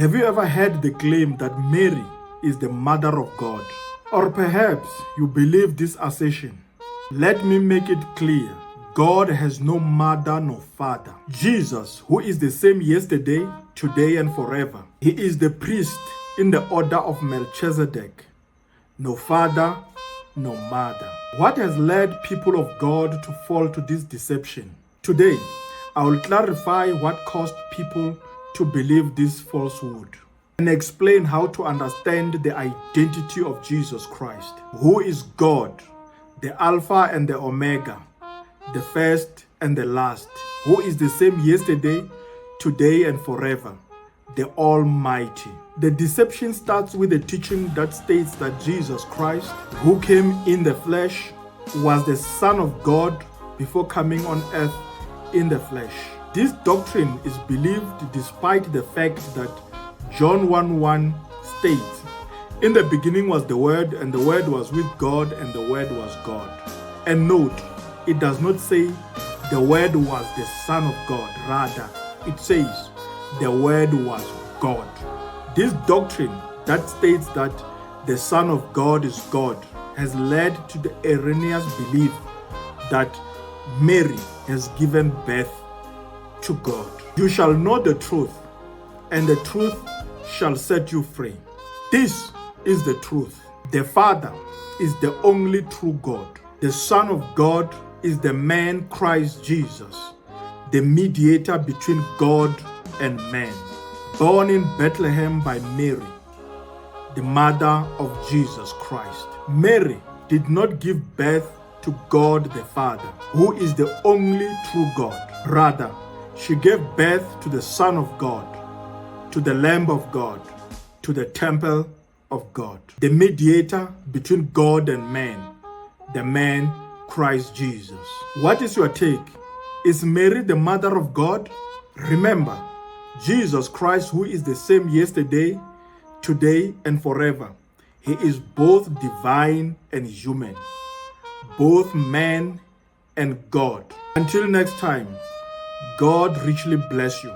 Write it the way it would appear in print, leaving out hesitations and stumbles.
Have you ever heard the claim that Mary is the mother of God? Or perhaps you believe this assertion. Let me make it clear. God has no mother nor father. Jesus, who is the same yesterday, today, and forever. He is the priest in the order of Melchizedek. No father, no mother. What has led people of God to fall to this deception? Today, I will clarify what caused people to believe this falsehood and explain how to understand the identity of Jesus Christ, who is God, the Alpha and the Omega, the first and the last, who is the same yesterday, today, and forever, the Almighty. The deception starts with a teaching that states that Jesus Christ, who came in the flesh, was the Son of God before coming on earth in the flesh. This doctrine is believed despite the fact that John 1:1 states, "In the beginning was the Word, and the Word was with God, and the Word was God." And note, it does not say the Word was the Son of God. Rather, it says the Word was God. This doctrine that states that the Son of God is God has led to the erroneous belief that Mary has given birth to God. You shall know the truth, and the truth shall set you free. This is the truth. The Father is the only true God. The Son of God is the man Christ Jesus, the mediator between God and man, born in Bethlehem by Mary, the mother of Jesus Christ. Mary did not give birth to God the Father, who is the only true God. Rather, she gave birth to the Son of God, to the Lamb of God, to the temple of God, the mediator between God and man, the man Christ Jesus. What is your take? Is Mary the mother of God? Remember, Jesus Christ, who is the same yesterday, today, and forever. He is both divine and human, both man and God. Until next time, God richly bless you.